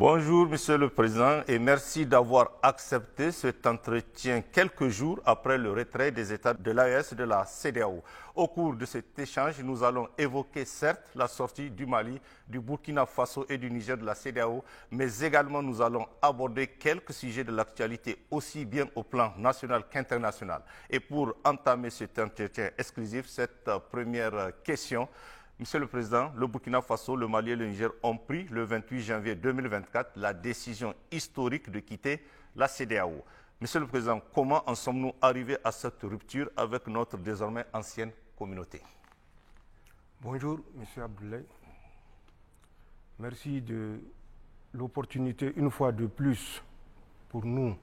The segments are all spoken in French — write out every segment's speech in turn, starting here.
Bonjour, Monsieur le Président, et merci d'avoir accepté cet entretien quelques jours après le retrait des États de l'AES de la CEDEAO. Au cours de cet échange, nous allons évoquer certes la sortie du Mali, du Burkina Faso et du Niger de la CEDEAO, mais également nous allons aborder quelques sujets de l'actualité aussi bien au plan national qu'international. Et pour entamer cet entretien exclusif, cette première question, Monsieur le Président, le Burkina Faso, le Mali et le Niger ont pris le 28 janvier 2024 la décision historique de quitter la CEDEAO. Monsieur le Président, comment en sommes-nous arrivés à cette rupture avec notre désormais ancienne communauté? Bonjour, Monsieur Abdoulaye. Merci de l'opportunité, une fois de plus, pour nous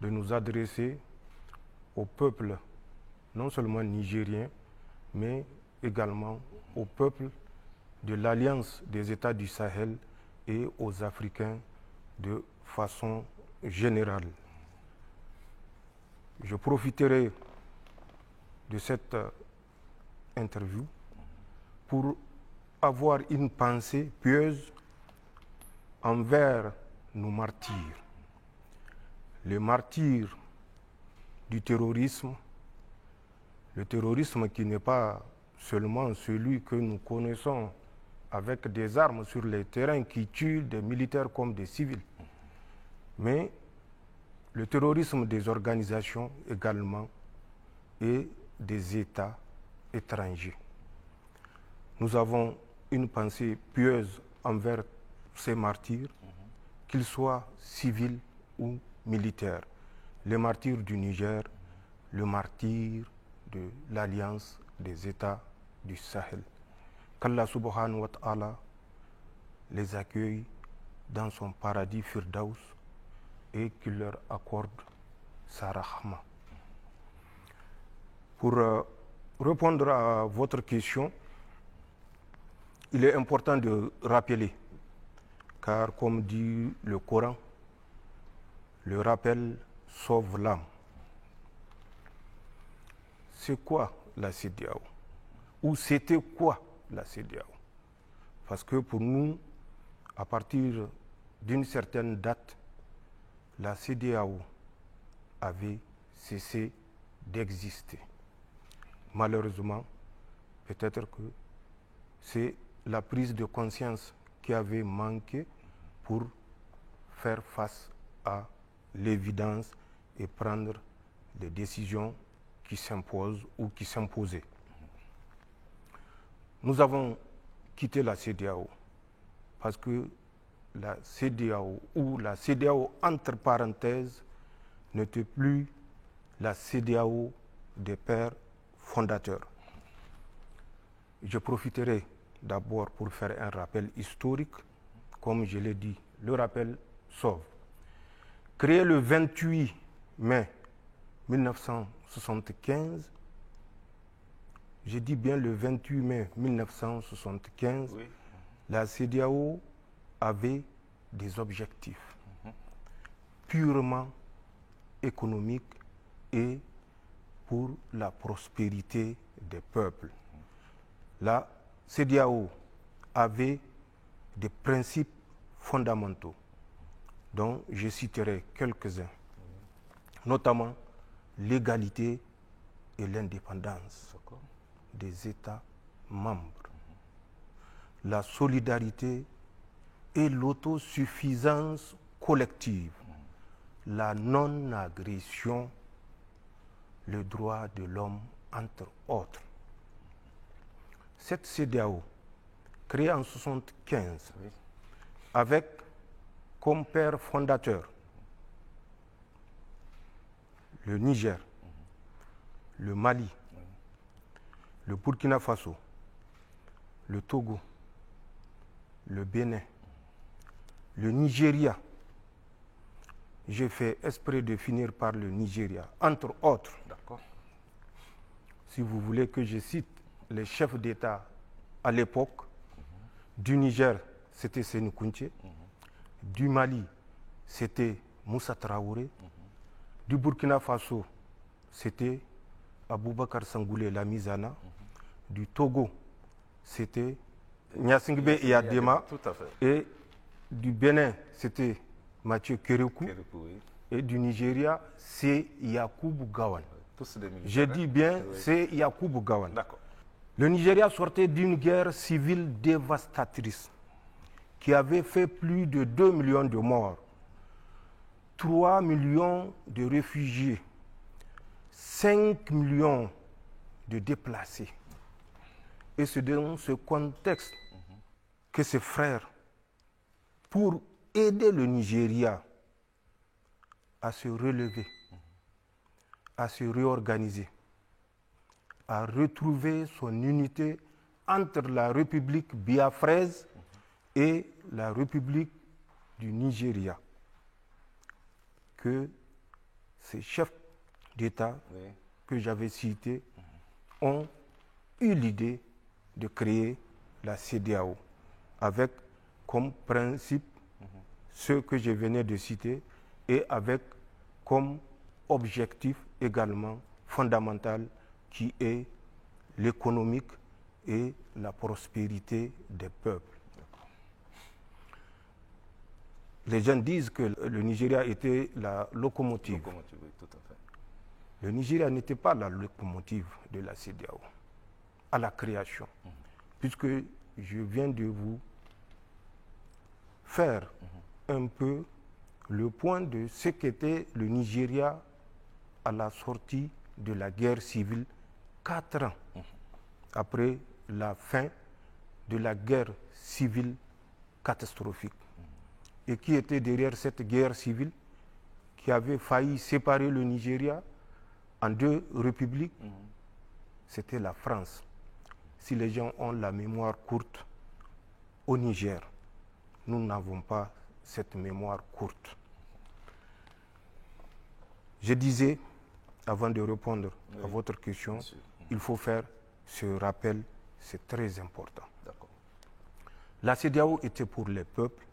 de nous adresser au peuple, non seulement nigérien, mais également au peuple de l'Alliance des États du Sahel et aux Africains de façon générale. Je profiterai de cette interview pour avoir une pensée pieuse envers nos martyrs. Les martyrs du terrorisme, le terrorisme qui n'est pas seulement celui que nous connaissons avec des armes sur les terrains qui tuent des militaires comme des civils, mais le terrorisme des organisations également et des États étrangers. Nous avons une pensée pieuse envers ces martyrs, qu'ils soient civils ou militaires. Les martyrs du Niger, le martyr de l'Alliance des États du Sahel. Qu'Allah subhanahu wa ta'ala les accueille dans son paradis Firdaus et qu'il leur accorde sa rahma. Pour répondre à votre question, il est important de rappeler, car comme dit le Coran, le rappel sauve l'âme. C'est quoi la CEDEAO? Ou c'était quoi la CEDEAO? Parce que pour nous, à partir d'une certaine date, la CEDEAO avait cessé d'exister. Malheureusement, peut-être que c'est la prise de conscience qui avait manqué pour faire face à l'évidence et prendre les décisions qui s'imposent ou qui s'imposaient. Nous avons quitté la CEDEAO parce que la CEDEAO ou la CEDEAO entre parenthèses n'était plus la CEDEAO des pères fondateurs. Je profiterai d'abord pour faire un rappel historique. Comme je l'ai dit, le rappel sauve. Créé le 28 mai 1975, je dis bien le 28 mai 1975, oui. La CEDEAO avait des objectifs purement économiques et pour la prospérité des peuples. La CEDEAO avait des principes fondamentaux dont je citerai quelques-uns, notamment l'égalité et l'indépendance des États membres, la solidarité et l'autosuffisance collective, la non-agression, le droit de l'homme, entre autres. Cette CEDEAO, créée en 1975, avec comme père fondateur le Niger, le Mali, le Burkina Faso, le Togo, le Bénin, le Nigeria. J'ai fait exprès de finir par le Nigeria, entre autres. D'accord. Si vous voulez que je cite les chefs d'État à l'époque, du Niger, c'était Sékou Touré, du Mali, c'était Moussa Traoré, du Burkina Faso, c'était Aboubakar Sangoulé Lamizana, du Togo, c'était Gnassingbé Eyadema, et du Bénin, c'était Mathieu Kérékou. Oui. Et du Nigeria, c'est Yakubu Gowon. Tous des militaires. Je dis bien, Oui. c'est Yakubu Gowon. D'accord. Le Nigeria sortait d'une guerre civile dévastatrice qui avait fait plus de 2 millions de morts, 3 millions de réfugiés, 5 millions de déplacés. Et c'est dans ce contexte que ses frères, pour aider le Nigeria à se relever, à se réorganiser, à retrouver son unité entre la République biafraise et la République du Nigeria, que ces chefs d'État que j'avais cités ont eu l'idée de créer la CEDEAO avec comme principe ce que je venais de citer et avec comme objectif également fondamental qui est l'économique et la prospérité des peuples. Les gens disent que le Nigeria était la locomotive. Oui, tout à fait. Le Nigeria n'était pas la locomotive de la CEDEAO à la création, puisque je viens de vous faire un peu le point de ce qu'était le Nigeria à la sortie de la guerre civile, 4 ans après la fin de la guerre civile catastrophique. Et qui était derrière cette guerre civile qui avait failli séparer le Nigeria en 2 républiques, c'était la France. Si les gens ont la mémoire courte, au Niger, nous n'avons pas cette mémoire courte. Je disais, avant de répondre à votre question, il faut faire ce rappel, c'est très important. La CEDEAO était pour les peuples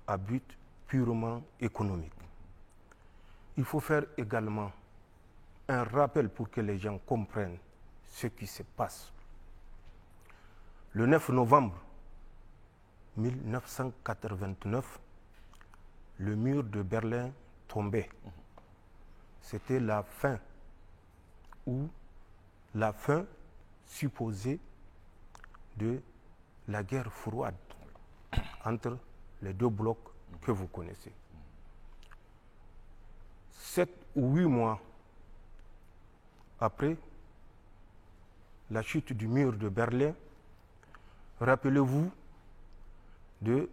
à but purement économique. Il faut faire également un rappel pour que les gens comprennent ce qui se passe. Le 9 novembre 1989, le mur de Berlin tombait. C'était la fin, ou la fin supposée de la guerre froide entre les 2 blocs que vous connaissez. 7 ou 8 mois après la chute du mur de Berlin, rappelez-vous de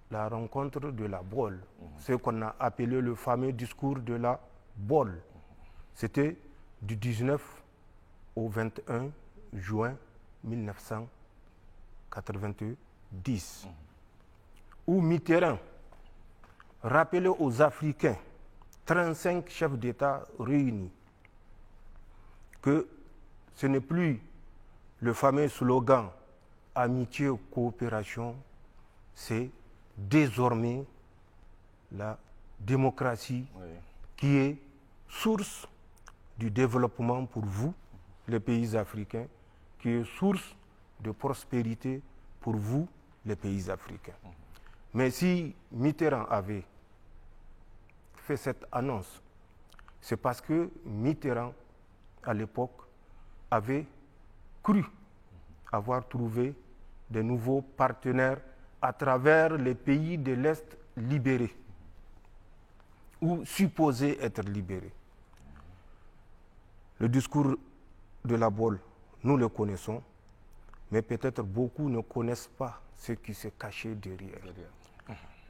la rencontre de la Baule, ce qu'on a appelé le fameux discours de la Baule. C'était du 19 au 21 juin 1990, où Mitterrand rappelait aux Africains, 35 chefs d'État réunis, que ce n'est plus le fameux slogan « Amitié, coopération », c'est désormais la démocratie qui est source du développement pour vous, les pays africains, qui est source de prospérité pour vous, les pays africains. Mais si Mitterrand avait fait cette annonce, c'est parce que Mitterrand, à l'époque, avait cru avoir trouvé de nouveaux partenaires à travers les pays de l'Est libérés, ou supposés être libérés. Le discours de la Baule, nous le connaissons, mais peut-être beaucoup ne connaissent pas ce qui se cachait derrière.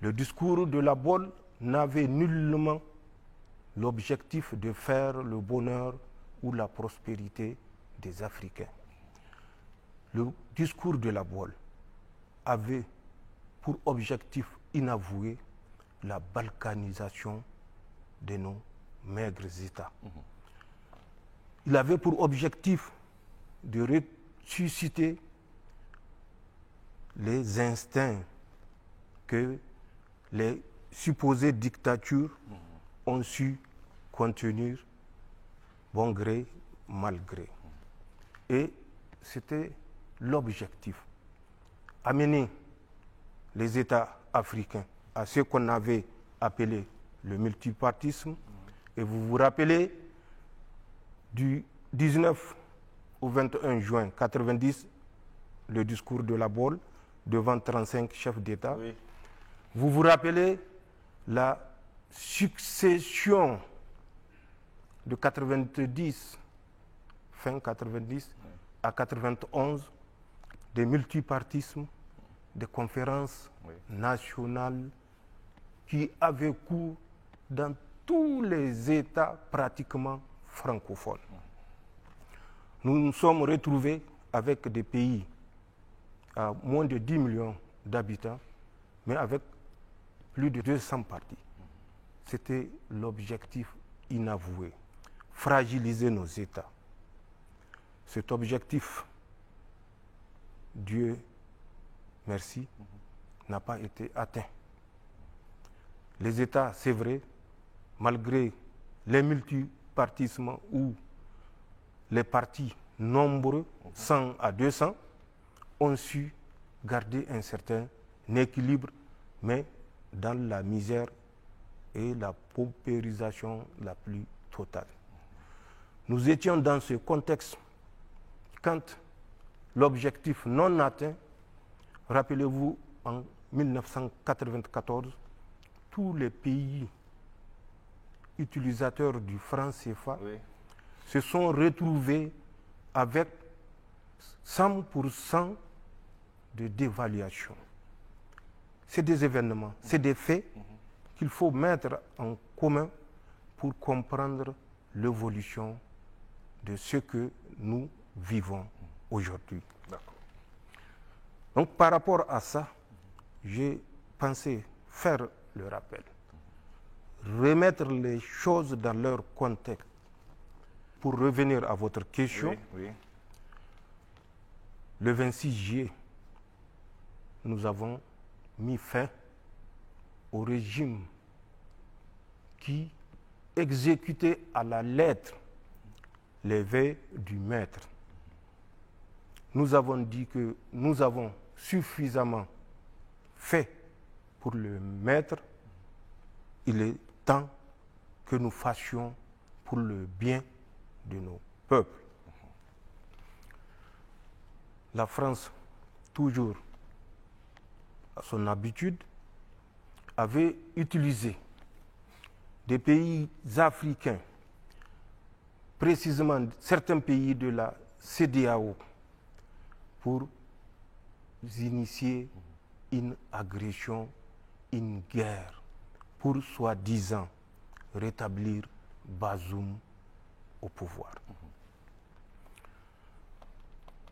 Le discours de la Baule n'avait nullement l'objectif de faire le bonheur ou la prospérité des Africains. Le discours de la Baule avait pour objectif inavoué la balkanisation de nos maigres États. Il avait pour objectif de ressusciter les instincts que les supposées dictatures ont su contenir bon gré, mal gré. Et c'était l'objectif. Amener les États africain, à ce qu'on avait appelé le multipartisme. Et vous vous rappelez, du 19 au 21 juin 1990, le discours de La Baule devant 35 chefs d'État. Oui. Vous vous rappelez la succession de 90, fin 90 à 91, des multipartismes, des conférences nationales qui avaient cours dans tous les États pratiquement francophones. Nous nous sommes retrouvés avec des pays à moins de 10 millions d'habitants, mais avec plus de 200 partis. C'était l'objectif inavoué, fragiliser nos États. Cet objectif, Dieu merci, n'a pas été atteint. Les États, c'est vrai, malgré les multipartismes ou les partis nombreux, 100 à 200, ont su garder un certain équilibre, mais dans la misère et la paupérisation la plus totale. Nous étions dans ce contexte quand l'objectif non atteint, rappelez-vous, en 1994, tous les pays utilisateurs du franc CFA se sont retrouvés avec 100% de dévaluation. C'est des événements, c'est des faits qu'il faut mettre en commun pour comprendre l'évolution de ce que nous vivons aujourd'hui. Donc par rapport à ça, j'ai pensé faire le rappel, remettre les choses dans leur contexte. Pour revenir à votre question, le 26 juillet, nous avons mis fin au régime qui exécutait à la lettre les vœux du maître. Nous avons dit que nous avons suffisamment fait pour le maître. Il est temps que nous fassions pour le bien de nos peuples. La France, toujours à son habitude, avait utilisé des pays africains, précisément certains pays de la CEDEAO, pour initier une agression, une guerre, pour soi-disant rétablir Bazoum au pouvoir.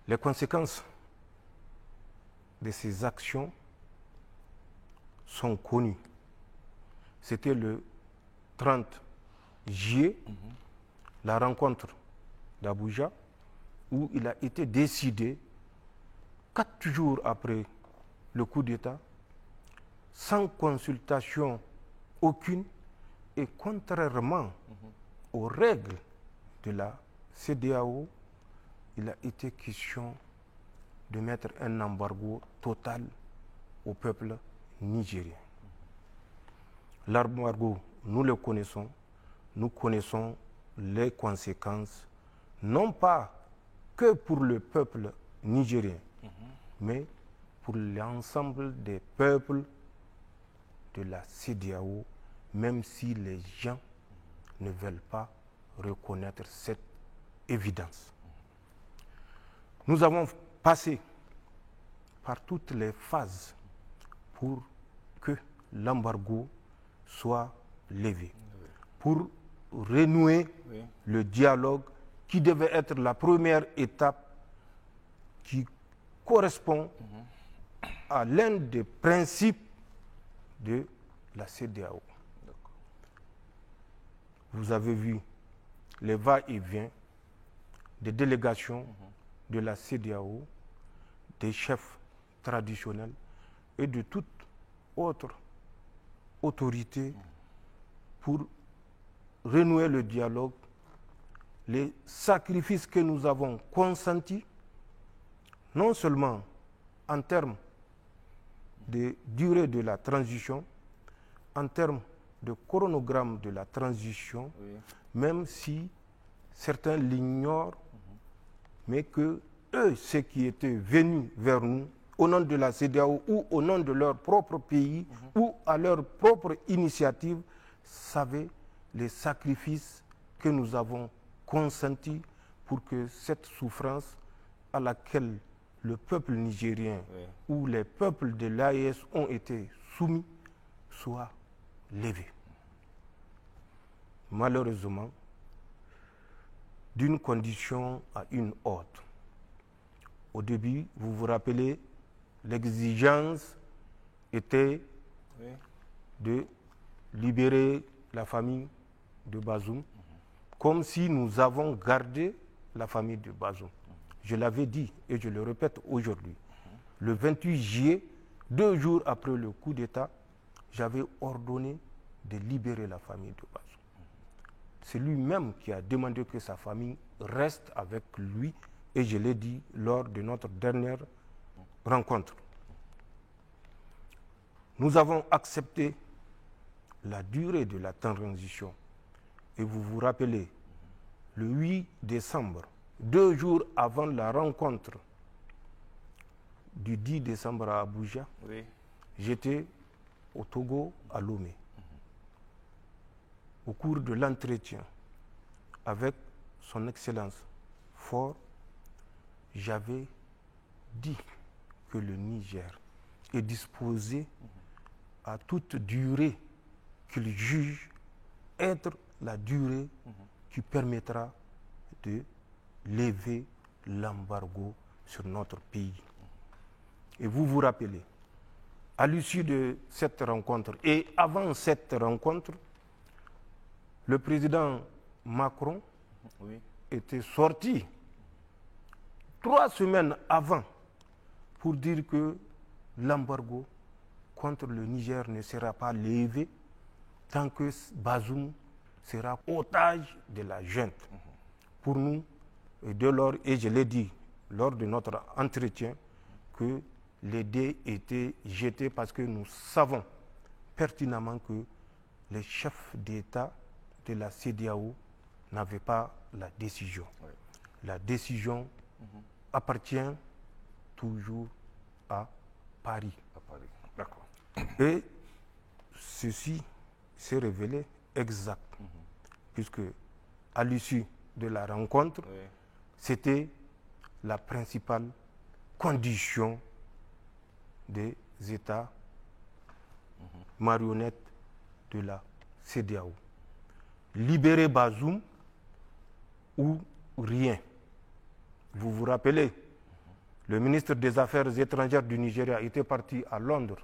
Les conséquences de ces actions sont connues. C'était le 30 juillet, la rencontre d'Abuja, où il a été décidé, 4 jours après le coup d'État, sans consultation aucune et contrairement aux règles de la CEDEAO, il a été question de mettre un embargo total au peuple nigérien. L'embargo, nous le connaissons, nous connaissons les conséquences, non pas que pour le peuple nigérien, mais pour l'ensemble des peuples de la CEDEAO, même si les gens ne veulent pas reconnaître cette évidence. Nous avons passé par toutes les phases pour que l'embargo soit levé, pour renouer le dialogue qui devait être la première étape qui correspond à l'un des principes de la CEDEAO. Vous avez vu les va-et-vient des délégations de la CEDEAO, des chefs traditionnels et de toute autre autorité pour renouer le dialogue, les sacrifices que nous avons consentis, non seulement en termes de durée de la transition, en termes de chronogramme de la transition, Oui. même si certains l'ignorent, mais que eux, ceux qui étaient venus vers nous, au nom de la CEDEAO ou au nom de leur propre pays ou à leur propre initiative, savaient les sacrifices que nous avons consentis pour que cette souffrance à laquelle le peuple nigérien ou les peuples de l'AES ont été soumis soit levée. Malheureusement, d'une condition à une autre. Au début, vous vous rappelez, l'exigence était de libérer la famille de Bazoum, comme si nous avons gardé la famille de Bazoum. Je l'avais dit et je le répète aujourd'hui. Le 28 juillet, 2 jours après le coup d'État, j'avais ordonné de libérer la famille de Bazoum. C'est lui-même qui a demandé que sa famille reste avec lui et je l'ai dit lors de notre dernière rencontre. Nous avons accepté la durée de la transition. Et vous vous rappelez, le 8 décembre, 2 jours avant la rencontre du 10 décembre à Abuja, j'étais au Togo, à Lomé. Au cours de l'entretien avec son Excellence Faure, j'avais dit que le Niger est disposé à toute durée qu'il juge être la durée qui permettra de lever l'embargo sur notre pays. Et vous vous rappelez, à l'issue de cette rencontre et avant cette rencontre, le président Macron était sorti 3 semaines avant pour dire que l'embargo contre le Niger ne sera pas levé tant que Bazoum sera otage de la junte. Pour nous, et dès lors, et je l'ai dit lors de notre entretien, que les dés étaient jetés parce que nous savons pertinemment que les chefs d'État de la CEDEAO n'avaient pas la décision. La décision appartient toujours à Paris. D'accord. Et ceci s'est révélé exact, puisque à l'issue de la rencontre, c'était la principale condition des États marionnettes de la CEDEAO. Libérer Bazoum ou rien. Vous vous rappelez, le ministre des Affaires étrangères du Nigeria était parti à Londres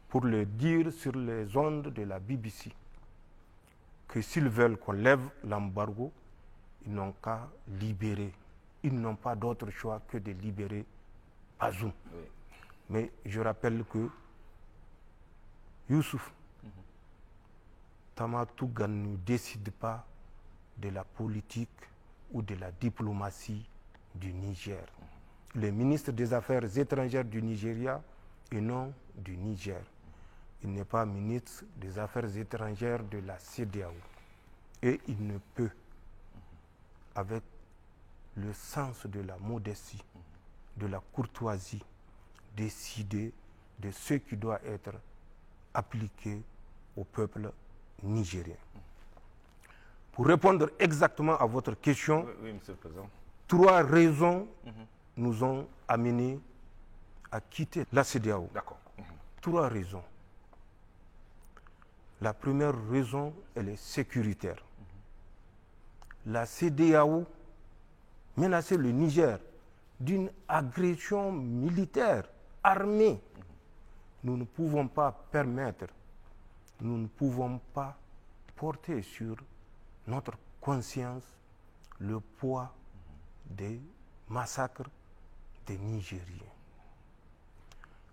pour le dire sur les ondes de la BBC que s'ils veulent qu'on lève l'embargo, ils n'ont qu'à libérer. Ils n'ont pas d'autre choix que de libérer Bazoum. Mais je rappelle que Youssouf Tamatougan ne décide pas de la politique ou de la diplomatie du Niger. Le ministre des Affaires étrangères du Nigeria et non du Niger. Il n'est pas ministre des Affaires étrangères de la CEDEAO. Et il ne peut, avec le sens de la modestie, de la courtoisie, décider de ce qui doit être appliqué au peuple nigérien. Pour répondre exactement à votre question, Monsieur le Président. 3 raisons nous ont amenés à quitter la CEDEAO. D'accord. 3 raisons. La première raison, elle est sécuritaire. La CEDEAO menaçait le Niger d'une agression militaire, armée. Nous ne pouvons pas permettre, nous ne pouvons pas porter sur notre conscience le poids des massacres des Nigériens.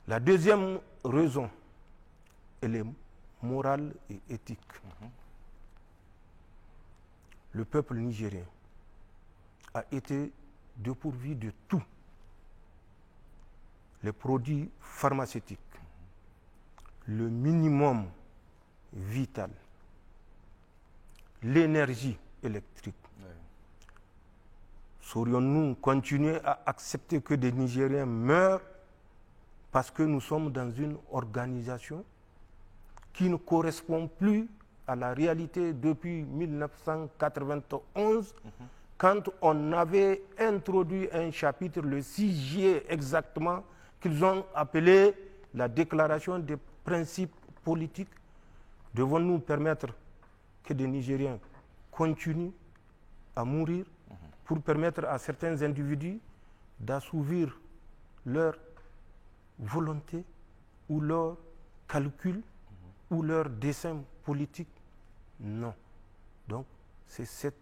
La deuxième raison, elle est morale et éthique. Le peuple nigérien a été dépourvu de tous les produits pharmaceutiques, le minimum vital, l'énergie électrique, saurions-nous continuer à accepter que des Nigériens meurent parce que nous sommes dans une organisation qui ne correspond plus à la réalité depuis 1991, quand on avait introduit un chapitre, le 6 juillet exactement, qu'ils ont appelé la déclaration des principes politiques. Devons-nous permettre que des Nigériens continuent à mourir pour permettre à certains individus d'assouvir leur volonté ou leur calcul ou leur dessein politique? Non. Donc, c'est cette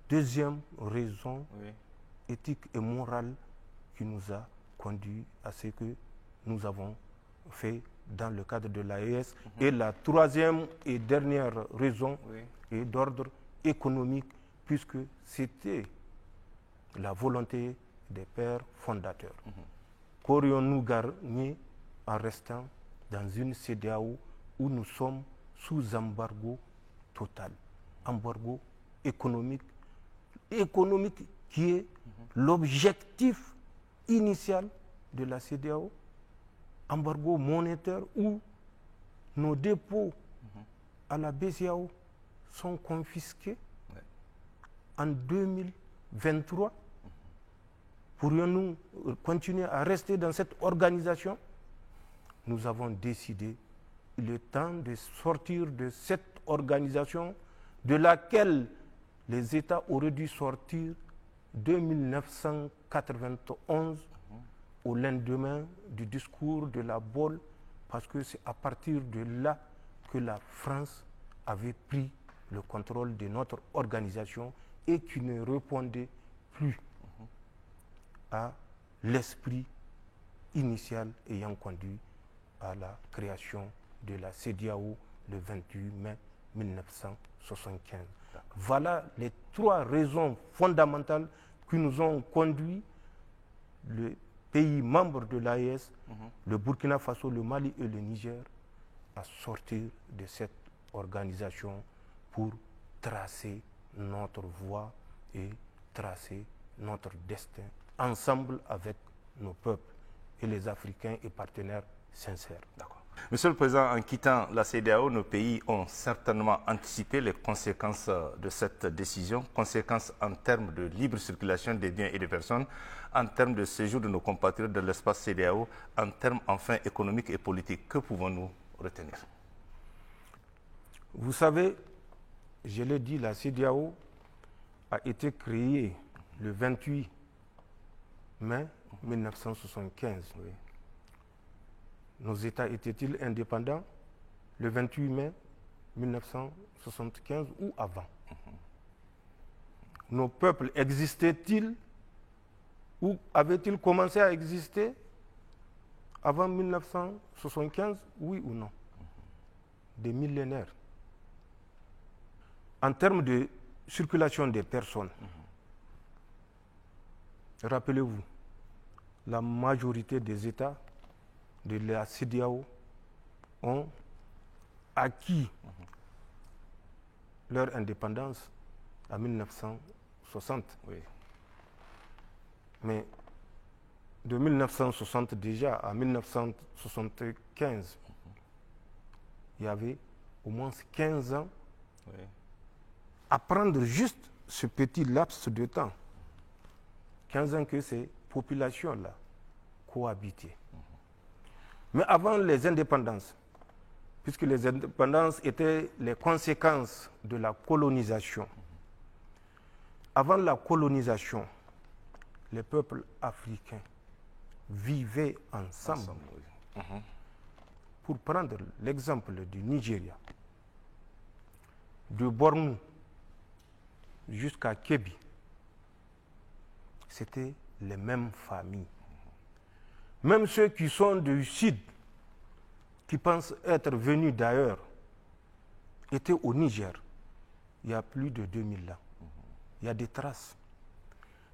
deuxième raison éthique et morale qui nous a conduit à ce que nous avons fait dans le cadre de l'AES. Et la troisième et dernière raison est d'ordre économique, puisque c'était la volonté des pères fondateurs. Qu'aurions-nous gagné en restant dans une CEDEAO où nous sommes sous embargo total, embargo économique qui est l'objectif initial de la CEDEAO, embargo monétaire où nos dépôts à la BCEAO sont confisqués en 2023. Pourrions-nous continuer à rester dans cette organisation? Nous avons décidé, il est temps de sortir de cette organisation de laquelle les États auraient dû sortir de 1991 au lendemain du discours de la Baule, parce que c'est à partir de là que la France avait pris le contrôle de notre organisation et qui ne répondait plus à l'esprit initial ayant conduit à la création de la CEDEAO le 28 mai 1975. Voilà les trois raisons fondamentales qui nous ont conduit, le pays membre de l'AES, le Burkina Faso, le Mali et le Niger, à sortir de cette organisation pour tracer notre voie et tracer notre destin ensemble avec nos peuples et les Africains et partenaires sincères. D'accord. Monsieur le Président, en quittant la CEDEAO, nos pays ont certainement anticipé les conséquences de cette décision, conséquences en termes de libre circulation des biens et des personnes, en termes de séjour de nos compatriotes dans l'espace CEDEAO, en termes enfin économiques et politiques. Que pouvons-nous retenir? Vous savez, je l'ai dit, la CEDEAO a été créée le 28 mai 1975. Oui. Nos États étaient-ils indépendants le 28 mai 1975 ou avant? Nos peuples existaient-ils ou avaient-ils commencé à exister avant 1975, oui ou non? Des millénaires. En termes de circulation des personnes, rappelez-vous, la majorité des États de la CEDEAO ont acquis leur indépendance en 1960. Oui. Mais de 1960 déjà à 1975, il y avait au moins 15 ans à prendre juste ce petit laps de temps. 15 ans que ces populations-là cohabitaient. Mais avant les indépendances, puisque les indépendances étaient les conséquences de la colonisation, avant la colonisation, les peuples africains vivaient ensemble. Pour prendre l'exemple du Nigeria, de Bornou jusqu'à Kébi, c'était les mêmes familles. Même ceux qui sont du sud, qui pensent être venus d'ailleurs, étaient au Niger il y a plus de 2000 ans. Il y a des traces.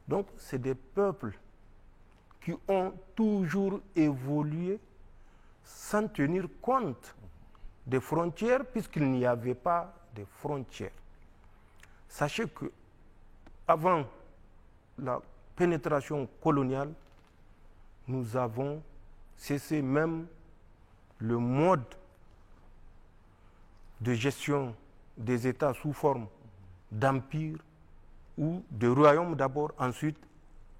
Donc, c'est des peuples qui ont toujours évolué sans tenir compte des frontières, puisqu'il n'y avait pas de frontières. Sachez que avant la pénétration coloniale, nous avons cessé même le mode de gestion des États sous forme d'empire ou de royaume d'abord, ensuite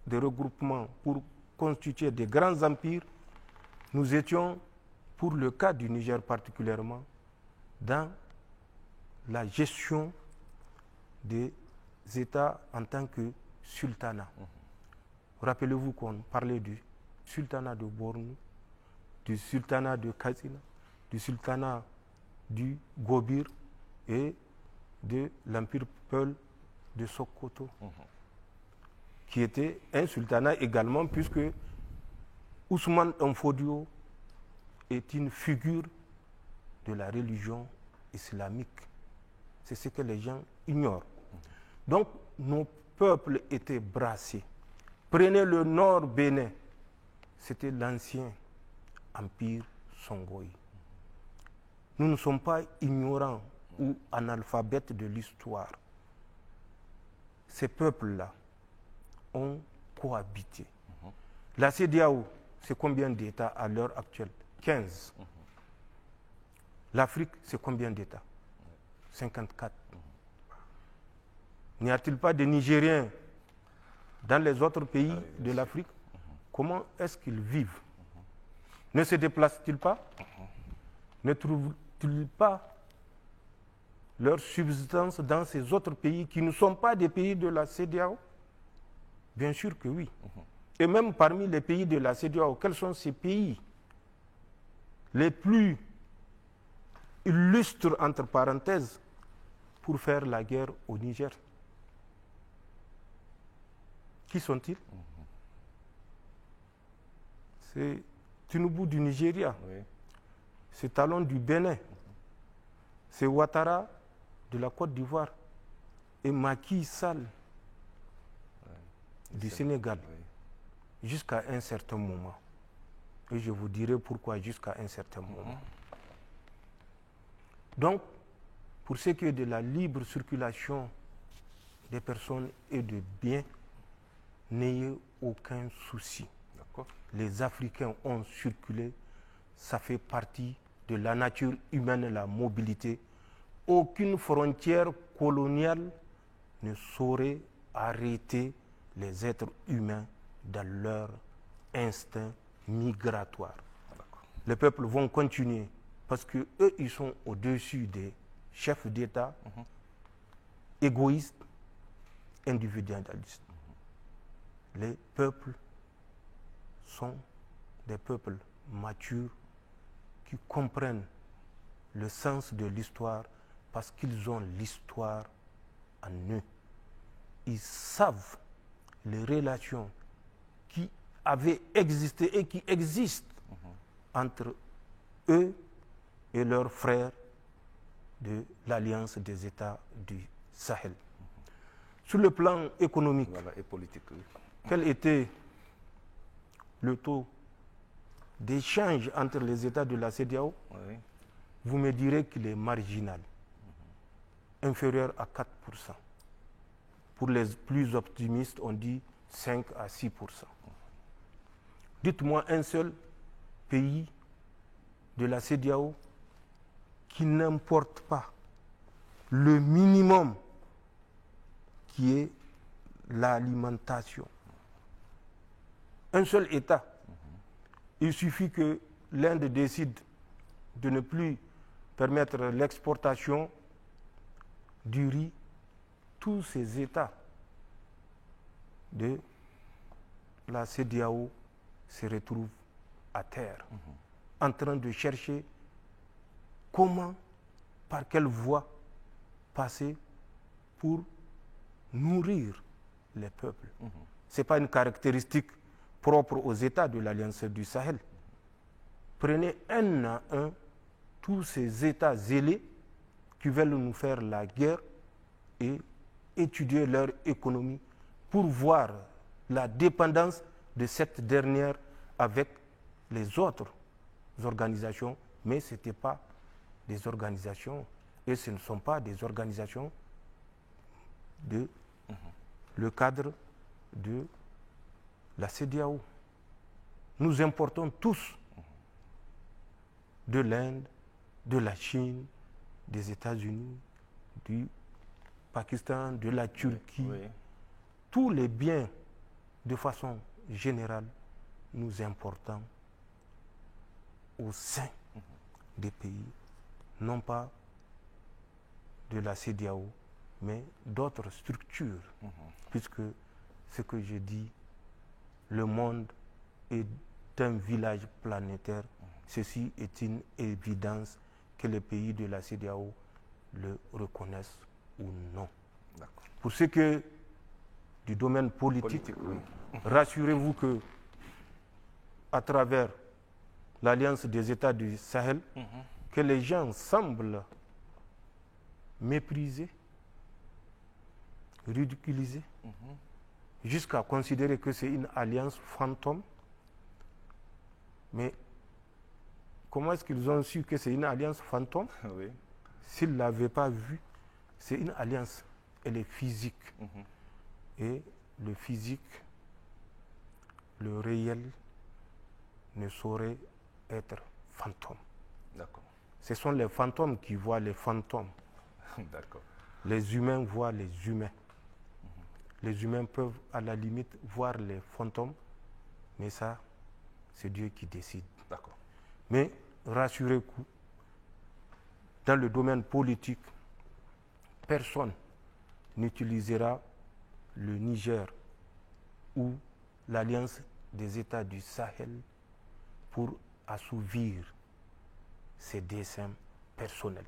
de regroupements pour constituer des grands empires. Nous étions, pour le cas du Niger particulièrement, dans la gestion des États en tant que sultanat. Rappelez-vous qu'on parlait du sultanat de Bornou, du sultanat de Katsina, du sultanat du Gobir et de l'empire Peul de Sokoto, qui était un sultanat également, puisque Ousmane Danfodio est une figure de la religion islamique. C'est ce que les gens ignorent. Donc, nos peuples étaient brassés. Prenez le nord Bénin, c'était l'ancien empire Songhai. Nous ne sommes pas ignorants ou analphabètes de l'histoire. Ces peuples-là ont cohabité. La CEDEAO, c'est combien d'États à l'heure actuelle? 15. L'Afrique, c'est combien d'États? 54. N'y a-t-il pas de Nigériens dans les autres pays de l'Afrique? Comment est-ce qu'ils vivent? Ne se déplacent-ils pas? Ne trouvent-ils pas leur subsistance dans ces autres pays qui ne sont pas des pays de la CEDEAO? Bien sûr que oui. Et même parmi les pays de la CEDEAO, quels sont ces pays les plus illustres, entre parenthèses, pour faire la guerre au Niger? Qui sont-ils? C'est Tinubu du Nigeria, c'est Talon du Bénin, c'est Ouattara de la Côte d'Ivoire et Macky Sall du Sénégal, jusqu'à un certain moment. Et je vous dirai pourquoi jusqu'à un certain moment. Donc, pour ce qui est de la libre circulation des personnes et de biens, n'ayez aucun souci. Les Africains ont circulé, ça fait partie de la nature humaine, la mobilité. Aucune frontière coloniale ne saurait arrêter les êtres humains dans leur instinct migratoire. Les peuples vont continuer parce qu'eux, ils sont au-dessus des chefs d'État égoïstes, individualistes. Les peuples sont des peuples matures qui comprennent le sens de l'histoire parce qu'ils ont l'histoire en eux. Ils savent les relations qui avaient existé et qui existent entre eux et leurs frères de l'Alliance des États du Sahel. Sur le plan économique, et politique, quel était le taux d'échange entre les États de la CEDEAO? Vous me direz qu'il est marginal, inférieur à 4%. Pour les plus optimistes, on dit 5 à 6%. Dites-moi un seul pays de la CEDEAO qui n'importe pas le minimum qui est l'alimentation. Un seul État. Il suffit que l'Inde décide de ne plus permettre l'exportation du riz. Tous ces États de la CEDEAO se retrouvent à terre, en train de chercher comment, par quelle voie passer pour nourrir les peuples. Ce n'est pas une caractéristique propre aux États de l'Alliance du Sahel. Prenez un à un tous ces États zélés qui veulent nous faire la guerre et étudier leur économie pour voir la dépendance de cette dernière avec les autres organisations, mais ce n'étaient pas des organisations, et ce ne sont pas des organisations de le cadre de la CEDEAO. Nous importons tous de l'Inde, de la Chine, des États-Unis, du Pakistan, de la Turquie. Oui. Tous les biens, de façon générale, nous importons au sein des pays, non pas de la CEDEAO, mais d'autres structures. Puisque ce que je dis, le monde est un village planétaire. Ceci est une évidence que les pays de la CEDEAO le reconnaissent ou non. Pour ce qui est du domaine politique, oui. Rassurez-vous que à travers l'Alliance des États du Sahel, que les gens semblent mépriser, ridiculiser, jusqu'à considérer que c'est une alliance fantôme. Mais comment est-ce qu'ils ont su que c'est une alliance fantôme? Oui. S'ils ne l'avaient pas vu, c'est une alliance, elle est physique. Et le physique, le réel, ne saurait être fantôme. D'accord. Ce sont les fantômes qui voient les fantômes. D'accord. Les humains voient les humains. Les humains peuvent à la limite voir les fantômes, mais ça, c'est Dieu qui décide. D'accord. Mais rassurez-vous, dans le domaine politique, personne n'utilisera le Niger ou l'Alliance des États du Sahel pour assouvir ses desseins personnels.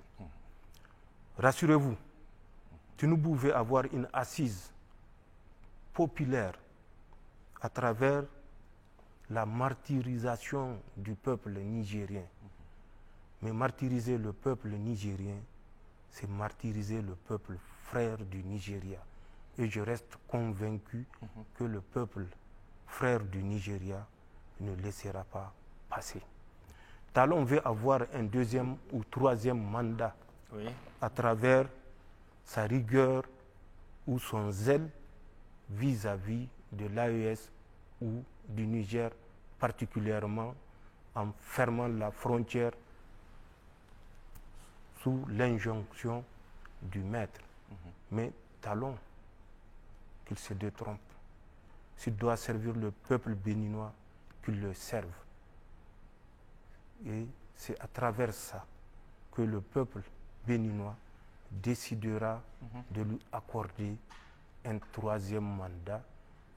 Rassurez-vous, nous pouvons avoir une assise populaire à travers la martyrisation du peuple nigérien. Mais martyriser le peuple nigérien, c'est martyriser le peuple frère du Nigeria. Et je reste convaincu que le peuple frère du Nigeria ne laissera pas passer. Talon veut avoir un deuxième ou troisième mandat à travers sa rigueur ou son zèle vis-à-vis de l'AES ou du Niger, particulièrement en fermant la frontière sous l'injonction du maître. Mais Talon, qu'il se détrompe. S'il doit servir le peuple béninois, qu'il le serve. Et c'est à travers ça que le peuple béninois décidera de lui accorder un troisième mandat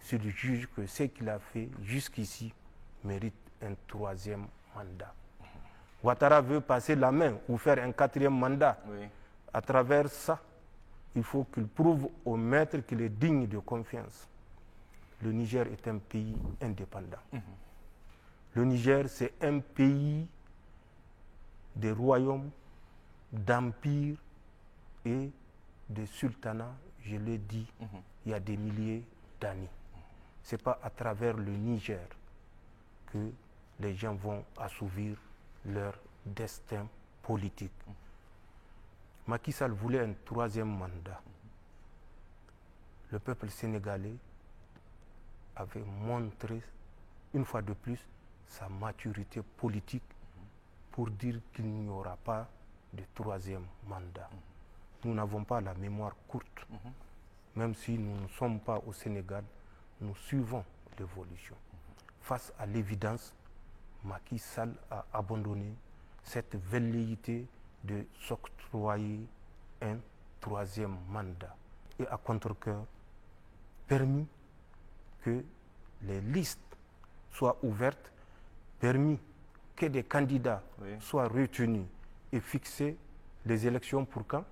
s'il juge que ce qu'il a fait jusqu'ici mérite un troisième mandat. Ouattara veut passer la main ou faire un quatrième mandat. À travers ça, il faut qu'il prouve au maître qu'il est digne de confiance. Le Niger est un pays indépendant. Le Niger, c'est un pays des royaumes, d'empires et de sultanats, je l'ai dit, il y a des milliers d'années. Ce n'est pas à travers le Niger que les gens vont assouvir leur destin politique. Macky Sall voulait un troisième mandat. Le peuple sénégalais avait montré une fois de plus sa maturité politique pour dire qu'il n'y aura pas de troisième mandat. Nous n'avons pas la mémoire courte. Même si nous ne sommes pas au Sénégal, nous suivons l'évolution. Face à l'évidence, Macky Sall a abandonné cette velléité de s'octroyer un troisième mandat et à contre-cœur permis que les listes soient ouvertes, permis que des candidats soient retenus et fixer les élections pour quand?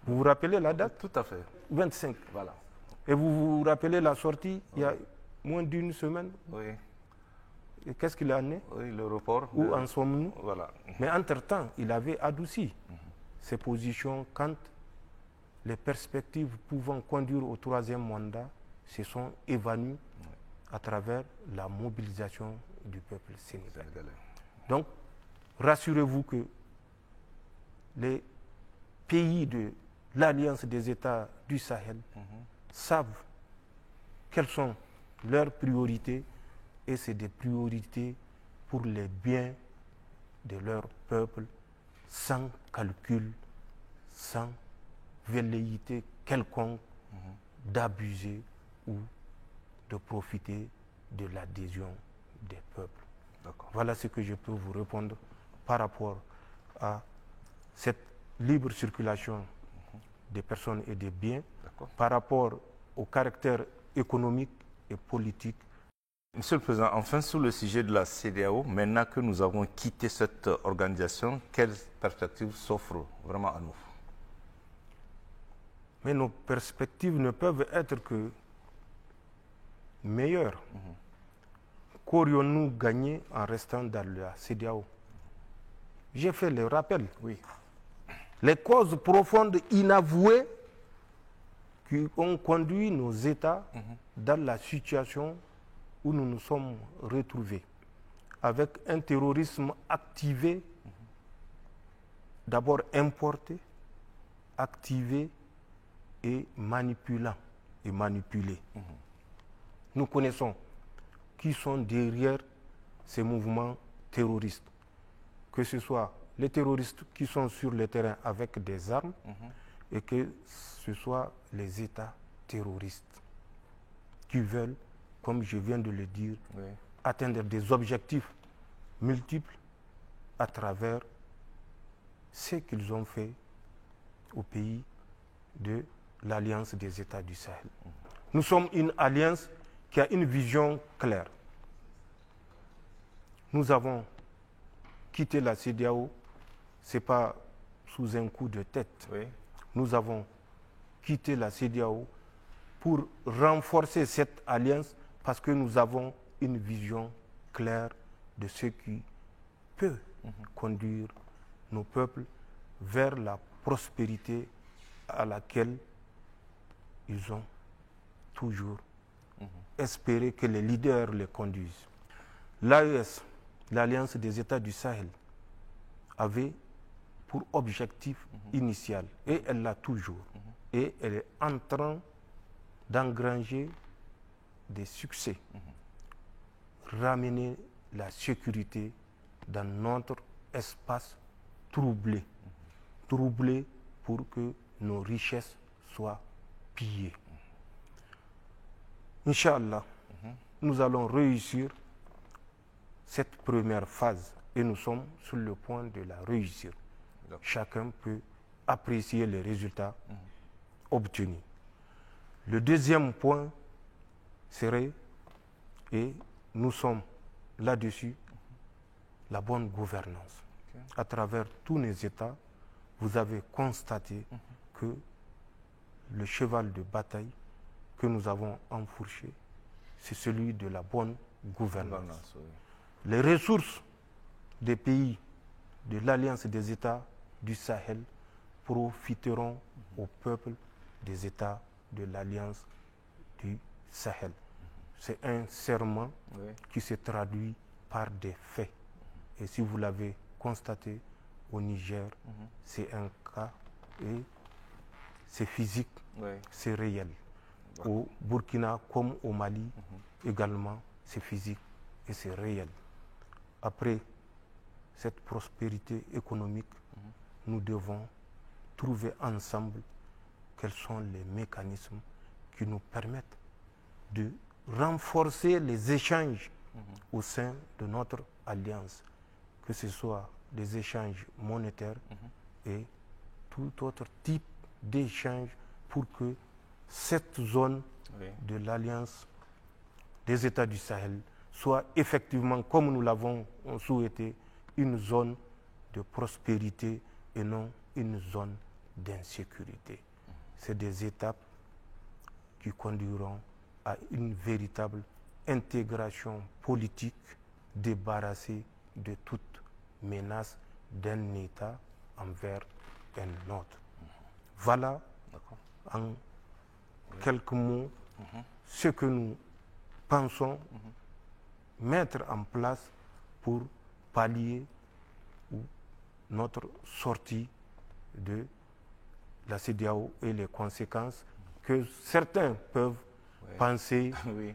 Vous vous rappelez la date? Tout à fait. 25. Voilà. Et vous vous rappelez la sortie il y a moins d'une semaine? Et qu'est-ce qu'il a né? Le report. Où en sommes-nous? Voilà. Mais entre-temps, il avait adouci ses positions quand les perspectives pouvant conduire au troisième mandat se sont évanouies à travers la mobilisation du peuple sénégalais. Donc, rassurez-vous que les pays de l'Alliance des États du Sahel savent quelles sont leurs priorités et c'est des priorités pour les biens de leur peuple sans calcul, sans velléité quelconque d'abuser ou de profiter de l'adhésion des peuples. Voilà ce que je peux vous répondre par rapport à cette libre circulation des personnes et des biens, par rapport au caractère économique et politique. Monsieur le Président, enfin sur le sujet de la CEDEAO, maintenant que nous avons quitté cette organisation, quelles perspectives s'offrent vraiment à nous? Mais nos perspectives ne peuvent être que meilleures. Qu'aurions-nous gagné en restant dans la CEDEAO? J'ai fait le rappel. Oui. Les causes profondes inavouées qui ont conduit nos États dans la situation où nous nous sommes retrouvés, avec un terrorisme activé, d'abord importé, activé et manipulant et manipulé. Nous connaissons qui sont derrière ces mouvements terroristes, que ce soit les terroristes qui sont sur le terrain avec des armes et que ce soit les États terroristes qui veulent, comme je viens de le dire, atteindre des objectifs multiples à travers ce qu'ils ont fait au pays de l'Alliance des États du Sahel. Nous sommes une alliance qui a une vision claire. Nous avons quitté la CEDEAO, ce n'est pas sous un coup de tête. Nous avons quitté la CEDEAO pour renforcer cette alliance parce que nous avons une vision claire de ce qui peut conduire nos peuples vers la prospérité à laquelle ils ont toujours espéré que les leaders les conduisent. L'AES, l'Alliance des États du Sahel, avait pour objectif initial, et elle l'a toujours, et elle est en train d'engranger des succès, ramener la sécurité dans notre espace troublé, troublé pour que nos richesses soient pillées. Inch'Allah, nous allons réussir cette première phase et nous sommes sur le point de la réussir. Chacun peut apprécier les résultats obtenus. Le deuxième point serait, et nous sommes là-dessus, la bonne gouvernance. À travers tous les États, vous avez constaté que le cheval de bataille que nous avons enfourché, c'est celui de la bonne gouvernance. Les ressources des pays de l'Alliance des États du Sahel profiteront au peuple des États de l'Alliance du Sahel. C'est un serment qui se traduit par des faits. Et si vous l'avez constaté au Niger, c'est un cas et c'est physique, c'est réel. Au Burkina comme au Mali, également, c'est physique et c'est réel. Après cette prospérité économique, nous devons trouver ensemble quels sont les mécanismes qui nous permettent de renforcer les échanges au sein de notre alliance, que ce soit des échanges monétaires et tout autre type d'échange pour que cette zone de l'Alliance des États du Sahel soit effectivement, comme nous l'avons souhaité, une zone de prospérité et non une zone d'insécurité. C'est des étapes qui conduiront à une véritable intégration politique débarrassée de toute menace d'un État envers un autre. Voilà en quelques mots ce que nous pensons mettre en place pour pallier notre sortie de la CEDEAO et les conséquences que certains peuvent penser Oui.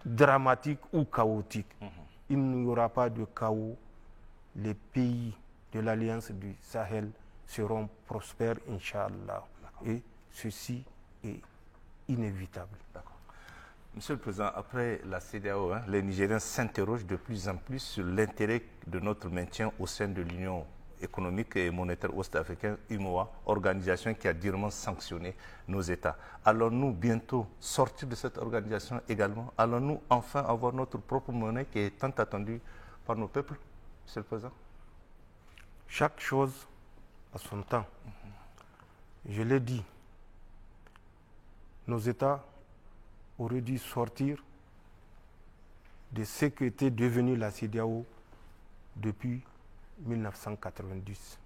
dramatiques ou chaotiques. Il n'y aura pas de chaos. Les pays de l'Alliance du Sahel seront prospères, Inch'Allah. Et ceci est inévitable. D'accord. Monsieur le Président, après la CEDEAO, les Nigériens s'interrogent de plus en plus sur l'intérêt de notre maintien au sein de l'Union économique et monétaire ouest-africaine, UMOA, organisation qui a durement sanctionné nos États. Allons-nous bientôt sortir de cette organisation également? Allons-nous enfin avoir notre propre monnaie qui est tant attendue par nos peuples, Monsieur le Président? Chaque chose a son temps. Je l'ai dit, nos États auraient dû sortir de ce qu'était devenu la CEDEAO depuis 1990.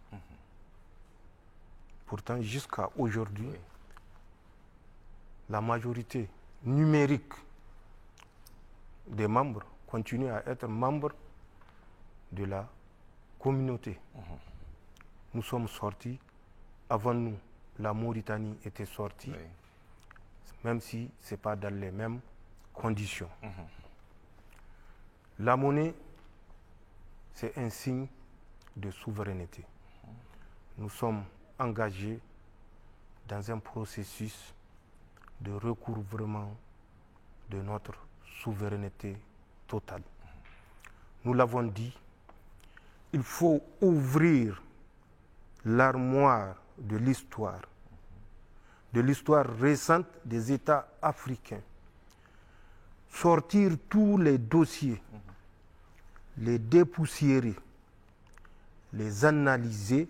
Pourtant, jusqu'à aujourd'hui, la majorité numérique des membres continue à être membres de la communauté. Nous sommes sortis. Avant nous, la Mauritanie était sortie, même si ce n'est pas dans les mêmes conditions. La monnaie, c'est un signe de souveraineté. Nous sommes engagés dans un processus de recouvrement de notre souveraineté totale. Nous l'avons dit, il faut ouvrir l'armoire de l'histoire récente des États africains, sortir tous les dossiers, les dépoussiérer, les analyser,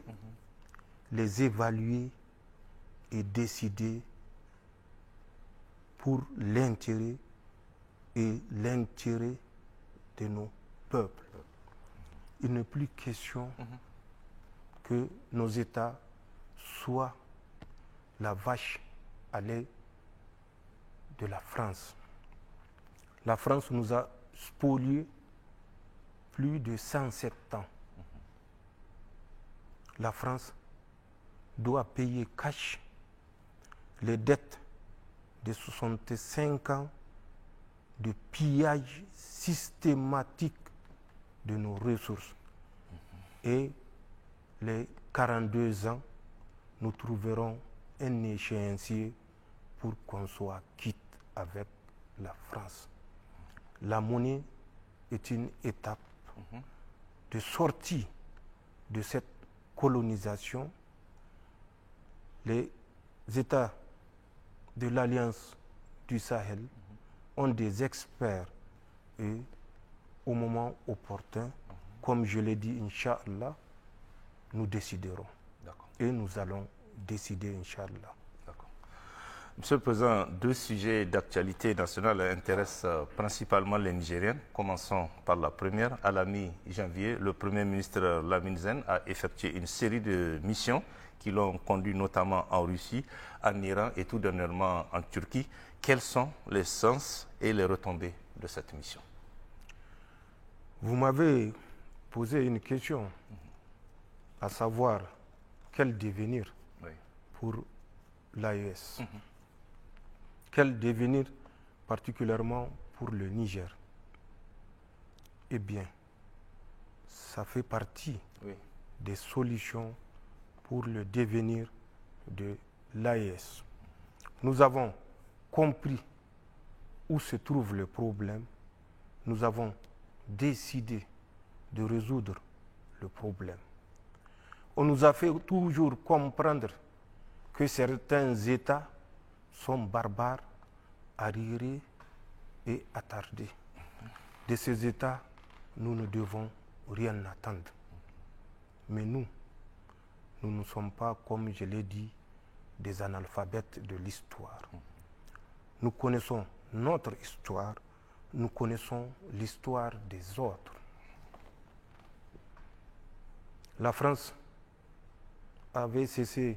les évaluer et décider pour l'intérêt et l'intérêt de nos peuples. Il n'est plus question que nos États soient la vache à lait de la France. La France nous a spolié plus de 107 ans. La France doit payer cash les dettes de 65 ans de pillage systématique de nos ressources. Et les 42 ans, nous trouverons un échéancier pour qu'on soit quitte avec la France. La monnaie est une étape de sortie de cette colonisation. Les États de l'Alliance du Sahel ont des experts et au moment opportun, comme je l'ai dit, Inch'Allah, nous déciderons. Et nous allons décider, Inch'Allah. Monsieur le Président, deux sujets d'actualité nationale intéressent principalement les Nigériens. Commençons par la première. À la mi-janvier, le Premier ministre Lamine Zen a effectué une série de missions qui l'ont conduit notamment en Russie, en Iran et tout dernièrement en Turquie. Quels sont les sens et les retombées de cette mission? Vous m'avez posé une question, à savoir quel devenir pour l'AES. Quel devenir particulièrement pour le Niger? Eh bien, ça fait partie des solutions pour le devenir de l'AES. Nous avons compris où se trouve le problème. Nous avons décidé de résoudre le problème. On nous a fait toujours comprendre que certains États sont barbares, arriérés et attardés. De ces États, nous ne devons rien attendre. Mais nous ne sommes pas, comme je l'ai dit, des analphabètes de l'histoire. Nous connaissons notre histoire, nous connaissons l'histoire des autres. La France avait cessé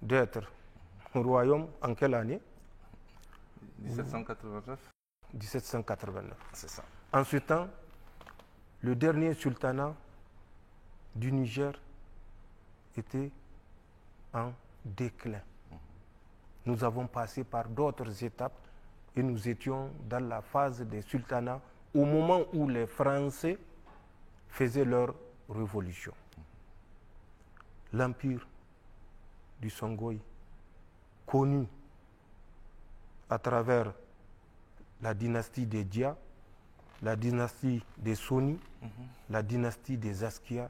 d'être un royaume en quelle année? 1789. 1789. C'est ça. En ce temps, le dernier sultanat du Niger était en déclin. Nous avons passé par d'autres étapes et nous étions dans la phase des sultanats au moment où les Français faisaient leur révolution. L'empire du Songhai, connu à travers la dynastie des Dia, la dynastie des Soni, la dynastie des Askia,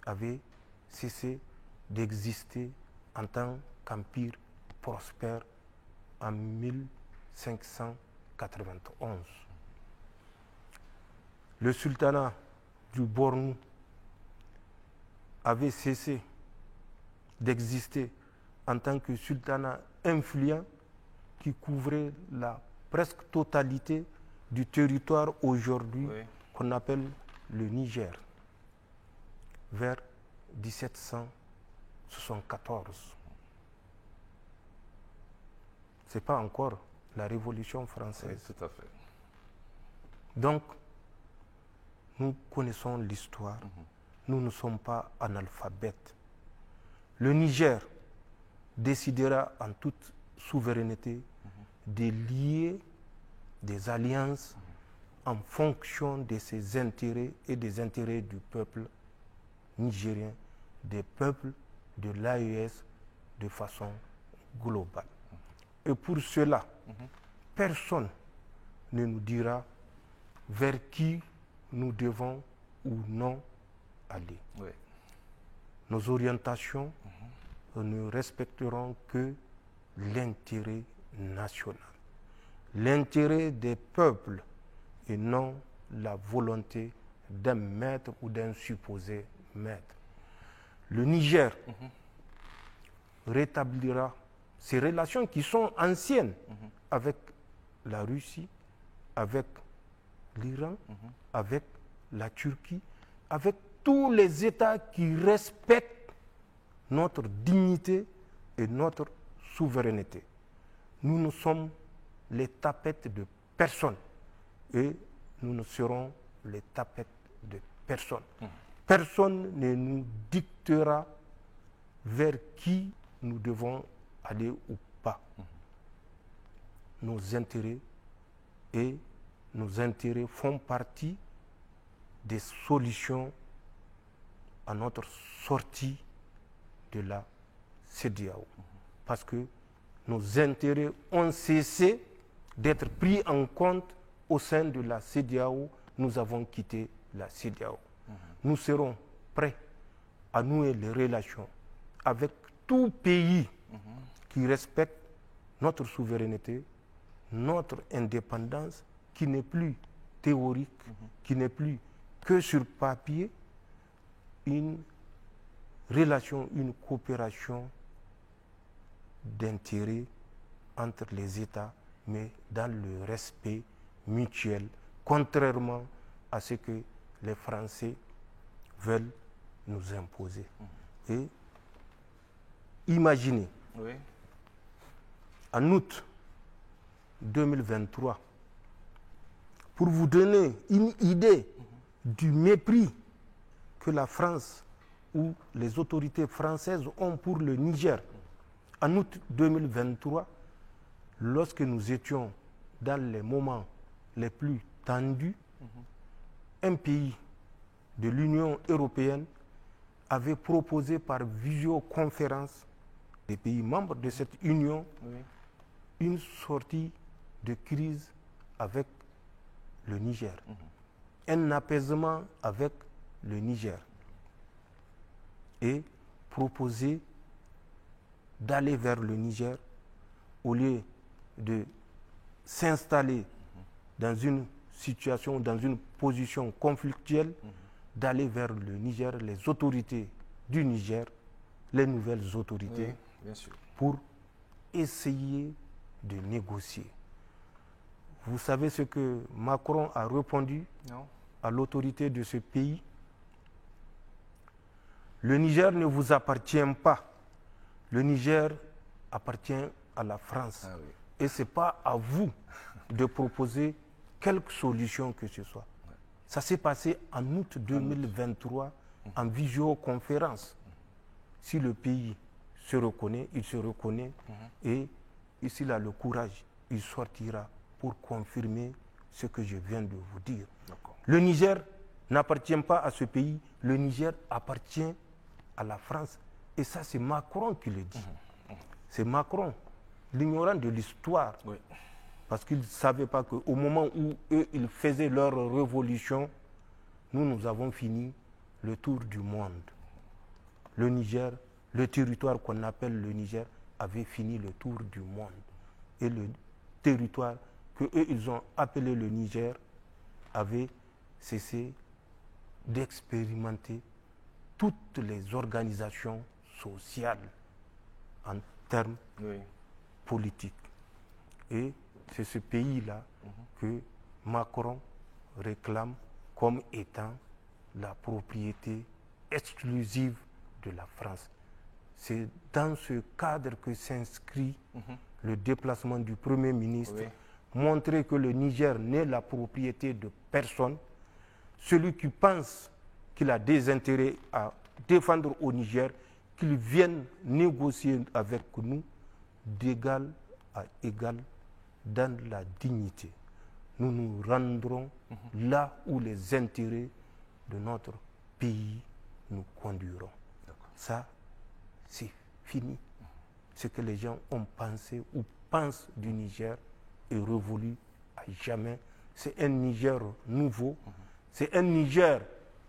avait cessé d'exister en tant qu'empire prospère en 1591. Le sultanat du Bornou avait cessé d'exister en tant que sultanat influent qui couvrait la presque totalité du territoire aujourd'hui qu'on appelle le Niger, vers 1774. Ce n'est pas encore la Révolution française. Oui, tout à fait. Donc, nous connaissons l'histoire. Nous ne sommes pas analphabètes. Le Niger décidera en toute souveraineté de lier des alliances en fonction de ses intérêts et des intérêts du peuple nigérien, des peuples de l'AES de façon globale. Et pour cela, personne ne nous dira vers qui nous devons ou non aller. Oui. Nos orientations ne respecteront que l'intérêt national, l'intérêt des peuples et non la volonté d'un maître ou d'un supposé maître. Le Niger rétablira ces relations qui sont anciennes avec la Russie, avec l'Iran, avec la Turquie, avec tous les États qui respectent notre dignité et notre souveraineté. Nous ne sommes les tapettes de personne et nous ne serons les tapettes de personne. Personne ne nous dictera vers qui nous devons aller ou pas. Nos intérêts font partie des solutions à notre sortie de la CEDEAO. Parce que nos intérêts ont cessé d'être pris en compte au sein de la CEDEAO. Nous avons quitté la CEDEAO. Nous serons prêts à nouer les relations avec tout pays qui respecte notre souveraineté, notre indépendance, qui n'est plus théorique, qui n'est plus que sur papier, une relation, une coopération d'intérêt entre les États, mais dans le respect mutuel, contrairement à ce que les Français veulent nous imposer. Et imaginez, en août 2023, pour vous donner une idée du mépris que la France ou les autorités françaises ont pour le Niger, en août 2023, lorsque nous étions dans les moments les plus tendus, un pays de l'Union européenne avait proposé par visioconférence des pays membres de cette union une sortie de crise avec le Niger, un apaisement avec le Niger, et proposer d'aller vers le Niger au lieu de s'installer dans une situation, dans une position conflictuelle, d'aller vers le Niger, les autorités du Niger, les nouvelles autorités, pour essayer de négocier. Vous savez ce que Macron a répondu à l'autorité de ce pays? Le Niger ne vous appartient pas. Le Niger appartient à la France. Et ce n'est pas à vous de proposer quelque solution que ce soit. Ça s'est passé en août 2023 en visioconférence. Si le pays se reconnaît, il se reconnaît et s'il a le courage, il sortira pour confirmer ce que je viens de vous dire. Le Niger n'appartient pas à ce pays, le Niger appartient à la France. Et ça, c'est Macron qui le dit. C'est Macron, l'ignorant de l'histoire. Oui. Parce qu'ils ne savaient pas qu'au moment où eux, ils faisaient leur révolution, nous avons fini le tour du monde. Le Niger, le territoire qu'on appelle le Niger, avait fini le tour du monde. Et le territoire qu'eux, ils ont appelé le Niger, avait cessé d'expérimenter toutes les organisations sociales en termes politiques. Et c'est ce pays-là que Macron réclame comme étant la propriété exclusive de la France. C'est dans ce cadre que s'inscrit le déplacement du Premier ministre, montrer que le Niger n'est la propriété de personne. Celui qui pense qu'il a des intérêts à défendre au Niger, qu'il vienne négocier avec nous d'égal à égal dans la dignité. Nous nous rendrons là où les intérêts de notre pays nous conduiront. Ça, c'est fini. Ce que les gens ont pensé ou pensent du Niger est révolu à jamais. C'est un Niger nouveau. C'est un Niger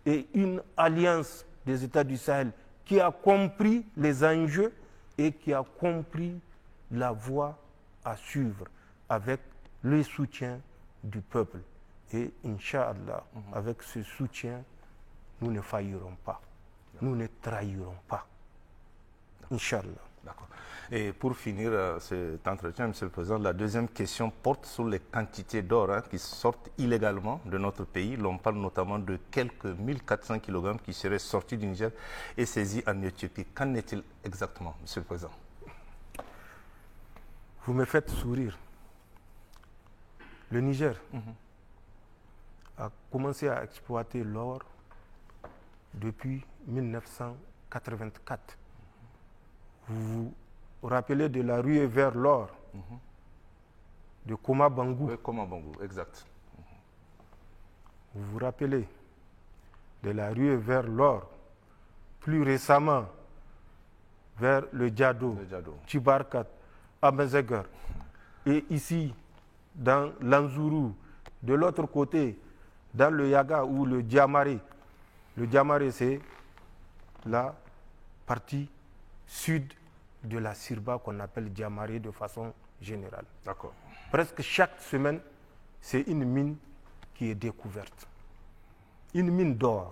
et une alliance des États du Sahel qui a compris les enjeux et qui a compris la voie à suivre avec le soutien du peuple. Et Inch'Allah, avec ce soutien, nous ne faillirons pas. Nous ne trahirons pas. Inch'Allah. D'accord. Et pour finir cet entretien, Monsieur le Président, la deuxième question porte sur les quantités d'or qui sortent illégalement de notre pays. L'on parle notamment de quelques 1400 kg qui seraient sortis du Niger et saisis en Éthiopie. Qu'en est-il exactement, Monsieur le Président? Vous me faites sourire. Le Niger a commencé à exploiter l'or depuis 1984. Vous vous rappelez de la ruée vers l'or de Koma Bangou? Oui, Koma Bangou, exact. Vous vous rappelez de la ruée vers l'or, plus récemment vers le Djado, Tchibarkat, Amazegar, et ici dans l'Anzourou, de l'autre côté, dans le Yaga ou le Diamaré. Le Diamaré, c'est la partie sud de la Sirba qu'on appelle Diamaré de façon générale. D'accord. Presque chaque semaine, c'est une mine qui est découverte. Une mine d'or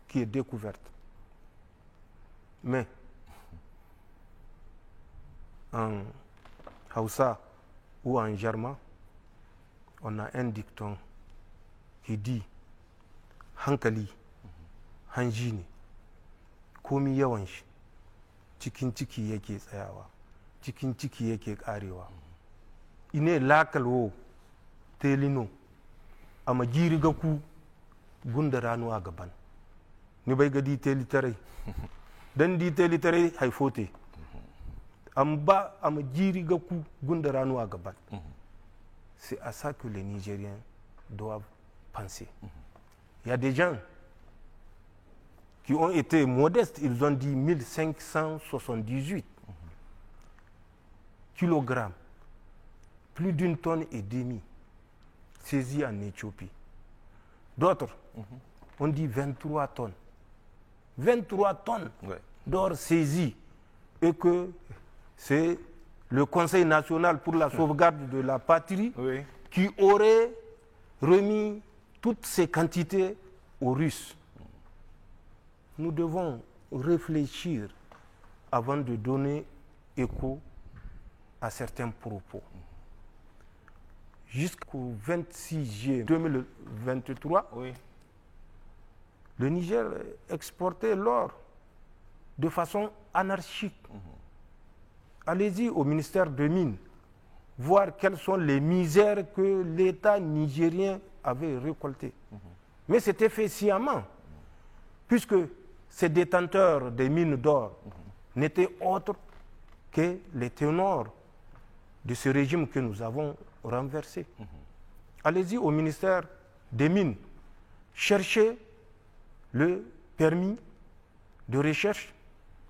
qui est découverte. Mais en Hausa ou en Jarma, on a un dicton qui dit Hankali, Hanjini, komi yawan shi, cikin ciki yake tsayawa, cikin ciki yake karewa. Ine lakalwo telino ama jiri gaku gunda ranu a gaban. Ni bai ga di teli tarai. Dan di teli tarai haifote. Amba ama jiri gaku gunda ranu a gaban. C'est à ça que les Nigériens doivent penser. Il y a des gens qui ont été modestes, ils ont dit 1578 kilogrammes, plus d'une tonne et demie, saisis en Éthiopie. D'autres ont dit 23 tonnes. 23 tonnes d'or saisis et que c'est le Conseil national pour la sauvegarde de la patrie qui aurait remis toutes ces quantités aux Russes. Nous devons réfléchir avant de donner écho à certains propos. Jusqu'au 26 juillet 2023, le Niger exportait l'or de façon anarchique. Allez-y au ministère des Mines, voir quelles sont les misères que l'État nigérien avait récoltées. Mais c'était fait sciemment, puisque ces détenteurs des mines d'or n'étaient autres que les ténors de ce régime que nous avons renversé. Allez-y au ministère des Mines, cherchez le permis de recherche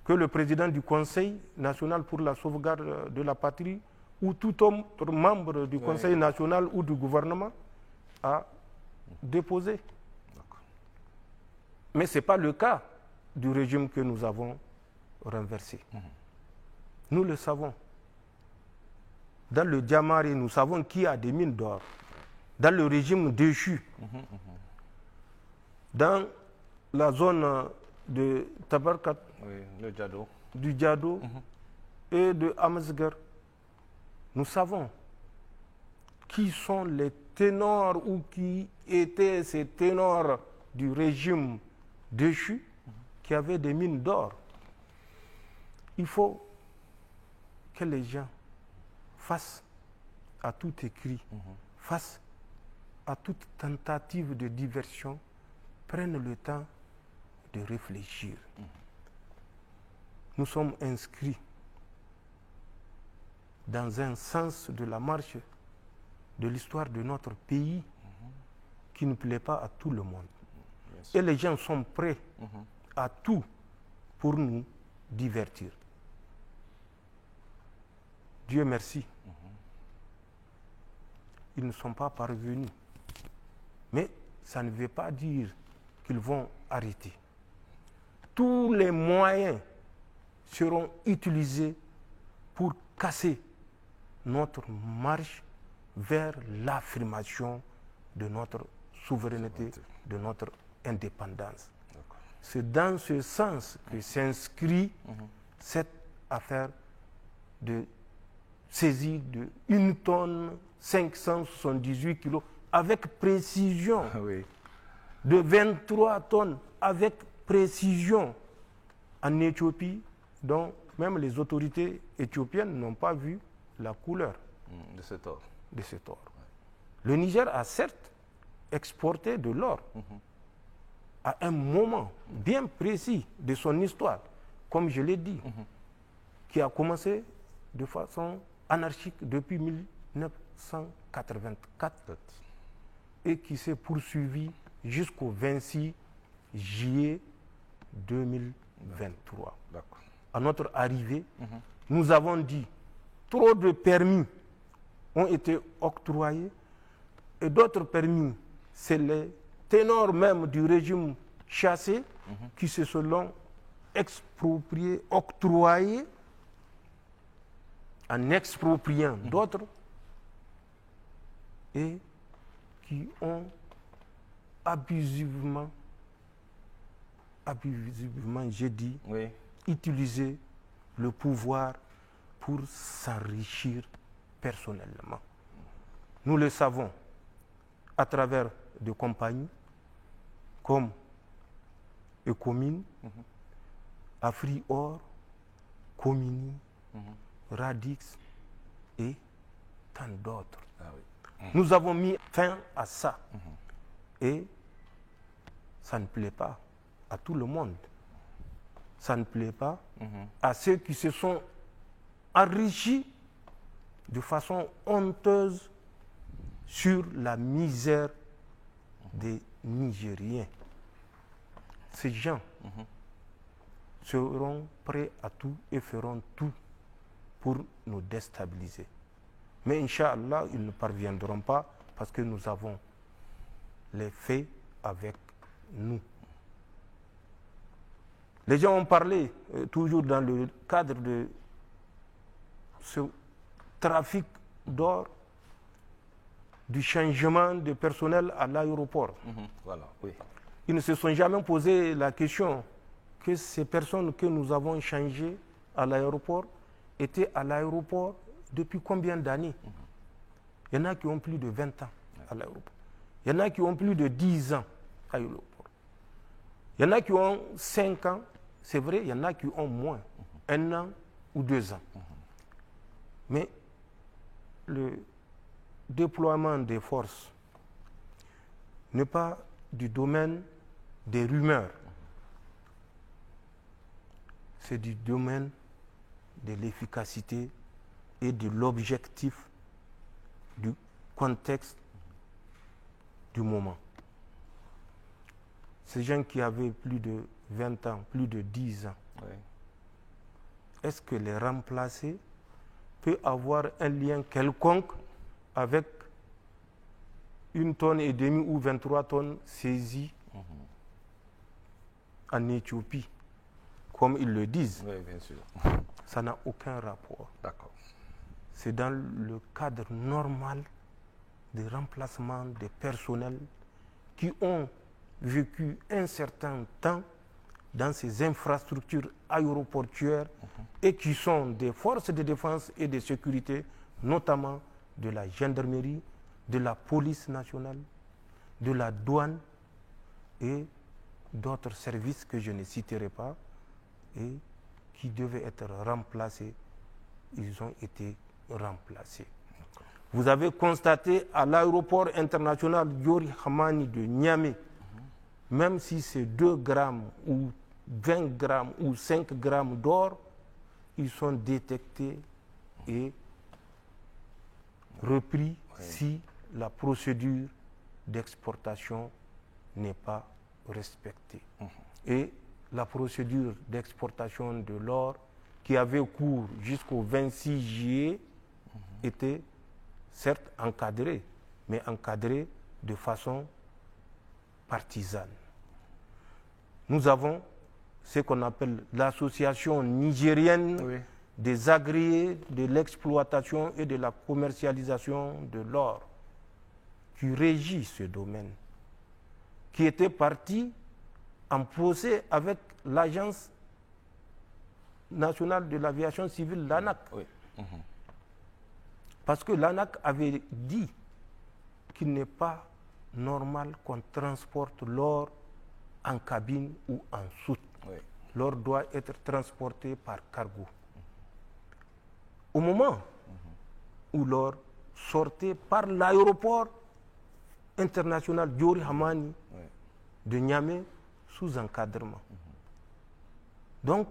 que le président du Conseil national pour la sauvegarde de la patrie ou tout autre membre du Conseil national ou du gouvernement a déposé. Mais ce n'est pas le cas du régime que nous avons renversé. Nous le savons. Dans le Diamari, nous savons qui a des mines d'or. Dans le régime déchu, dans la zone de Tabarkat, du Djado et de Amazgar, nous savons qui sont les ténors ou qui étaient ces ténors du régime déchu qui avaient des mines d'or. Il faut que les gens, face à tout écrit, face à toute tentative de diversion, prennent le temps de réfléchir. Nous sommes inscrits dans un sens de la marche de l'histoire de notre pays qui ne plaît pas à tout le monde. Et les gens sont prêts à tout pour nous divertir. Dieu merci. Ils ne sont pas parvenus. Mais ça ne veut pas dire qu'ils vont arrêter. Tous les moyens seront utilisés pour casser notre marche vers l'affirmation de notre souveraineté, de notre indépendance. C'est dans ce sens que s'inscrit cette affaire de saisie de 1 tonne 578 kilos avec précision, de 23 tonnes avec précision en Éthiopie, dont même les autorités éthiopiennes n'ont pas vu la couleur de cet or. Le Niger a certes exporté de l'or à un moment bien précis de son histoire, comme je l'ai dit, qui a commencé de façon anarchique depuis 1984 et qui s'est poursuivi jusqu'au 26 juillet 2023. À notre arrivée, nous avons dit trop de permis ont été octroyés et d'autres permis, c'est les ténors même du régime chassé qui se sont expropriés, octroyés en expropriant d'autres et qui ont abusivement, j'ai dit, utilisé le pouvoir pour s'enrichir personnellement. Nous le savons à travers des compagnies comme Ecomine, Afrior, Comini, Radix et tant d'autres. Nous avons mis fin à ça. Et ça ne plaît pas à tout le monde. Ça ne plaît pas à ceux qui se sont enrichis de façon honteuse sur la misère des Nigériens. Ces gens seront prêts à tout et feront tout pour nous déstabiliser. Mais Inch'Allah, ils ne parviendront pas parce que nous avons les faits avec nous. Les gens ont parlé, toujours dans le cadre de ce trafic d'or, du changement de personnel à l'aéroport. Ils ne se sont jamais posé la question que ces personnes que nous avons changées à l'aéroport étaient à l'aéroport depuis combien d'années? Il y en a qui ont plus de 20 ans à l'aéroport. Il y en a qui ont plus de 10 ans à l'aéroport. Il y en a qui ont 5 ans, c'est vrai, il y en a qui ont moins, 1 an ou 2 ans. Mais le déploiement des forces n'est pas du domaine des rumeurs. C'est du domaine de l'efficacité et de l'objectif du contexte du moment. Ces gens qui avaient plus de 20 ans, plus de 10 ans, oui. Est-ce que les remplacer peut avoir un lien quelconque avec 1,5 tonne ou 23 tonnes saisies en Éthiopie, comme ils le disent? Oui, bien sûr. Ça n'a aucun rapport. D'accord. C'est dans le cadre normal de remplacement des personnels qui ont vécu un certain temps dans ces infrastructures aéroportuaires et qui sont des forces de défense et de sécurité, notamment de la gendarmerie, de la police nationale, de la douane et d'autres services que je ne citerai pas et qui devaient être remplacés. Ils ont été remplacés. Vous avez constaté à l'aéroport international Diori Hamani de Niamey, même si c'est 2 grammes ou 20 grammes ou 5 grammes d'or, ils sont détectés et repris si la procédure d'exportation n'est pas respectée. Et la procédure d'exportation de l'or qui avait cours jusqu'au 26 juillet était certes encadrée, mais encadrée de façon partisane. Nous avons ce qu'on appelle l'association nigérienne des agréés de l'exploitation et de la commercialisation de l'or qui régit ce domaine, qui était partie en procès avec l'Agence nationale de l'aviation civile, l'ANAC. Parce que l'ANAC avait dit qu'il n'est pas normal qu'on transporte l'or en cabine ou en soute. L'or doit être transporté par cargo. Au moment où l'or sortait par l'aéroport international Diori Hamani de Niamey sous encadrement. Donc,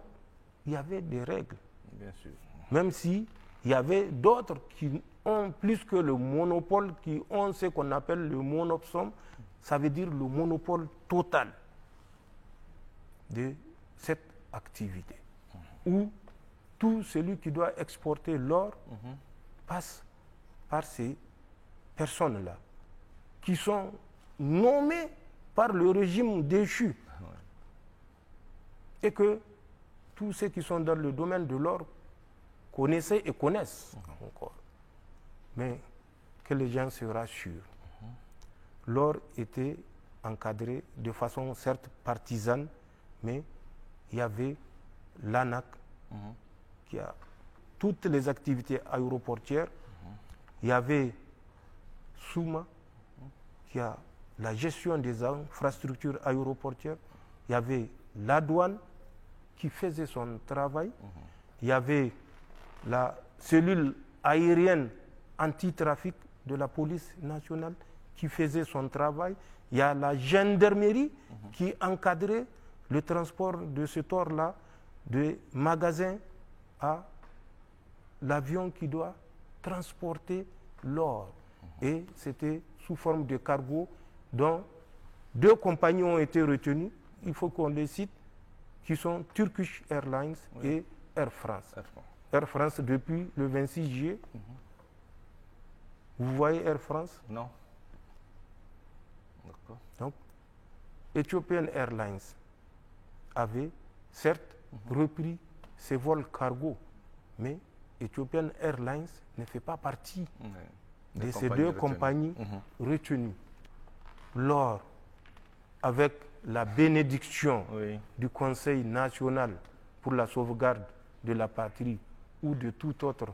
il y avait des règles. Bien sûr. Même si il y avait d'autres qui ont plus que le monopole, qui ont ce qu'on appelle le monopsome, ça veut dire le monopole total de cette activité. Où tout celui qui doit exporter l'or passe par ces personnes-là, qui sont nommées par le régime déchu. Et que tous ceux qui sont dans le domaine de l'or connaissaient et connaissent encore. Mais que les gens se rassurent. L'or était encadré de façon certes partisane, mais il y avait l'ANAC qui a toutes les activités aéroportières. Il y avait Souma qui a la gestion des infrastructures aéroportières. Il y avait la douane qui faisait son travail. Il y avait la cellule aérienne anti-trafic de la police nationale qui faisait son travail. Il y a la gendarmerie qui encadrait le transport de ce or-là de magasin à l'avion qui doit transporter l'or. Et c'était sous forme de cargo dont 2 compagnies ont été retenues, il faut qu'on les cite, qui sont Turkish Airlines et Air France. Air France depuis le 26 juillet. Vous voyez Air France? Non. D'accord. Donc, Ethiopian Airlines avait certes repris ses vols cargo, mais Ethiopian Airlines ne fait pas partie de ces 2 compagnies retenues. L'or, avec la bénédiction du Conseil national pour la sauvegarde de la patrie ou de tout autre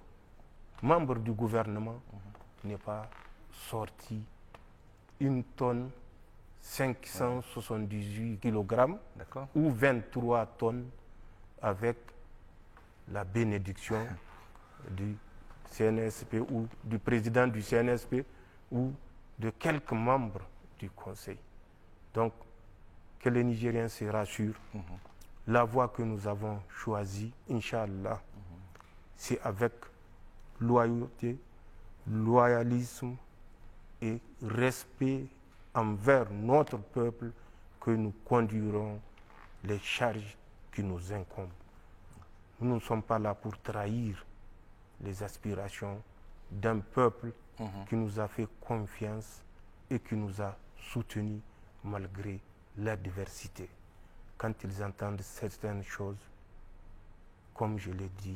membre du gouvernement, n'est pas sorti 1 tonne 578 kg ou 23 tonnes avec la bénédiction du CNSP ou du président du CNSP ou de quelques membres du Conseil. Donc, que les Nigériens se rassurent. La voie que nous avons choisie, Inch'Allah, c'est avec loyauté, loyalisme et respect envers notre peuple que nous conduirons les charges qui nous incombent. Nous ne sommes pas là pour trahir les aspirations d'un peuple qui nous a fait confiance et qui nous a soutenus malgré l'adversité. Quand ils entendent certaines choses, comme je l'ai dit,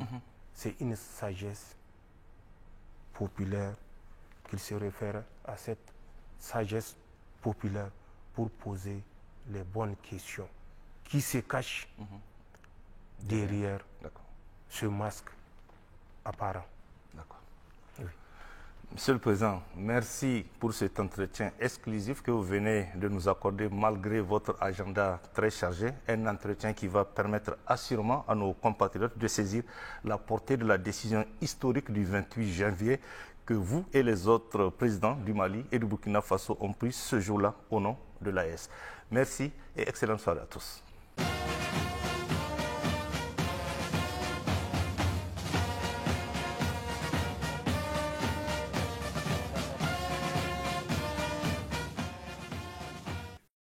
c'est une sagesse populaire qu'ils se réfèrent à cette sagesse populaire pour poser les bonnes questions. Qui se cache derrière ce masque apparent? D'accord. Oui. Monsieur le Président, merci pour cet entretien exclusif que vous venez de nous accorder malgré votre agenda très chargé. Un entretien qui va permettre assurément à nos compatriotes de saisir la portée de la décision historique du 28 janvier que vous et les autres présidents du Mali et du Burkina Faso ont pris ce jour-là au nom de l'AES. Merci et excellente soirée à tous.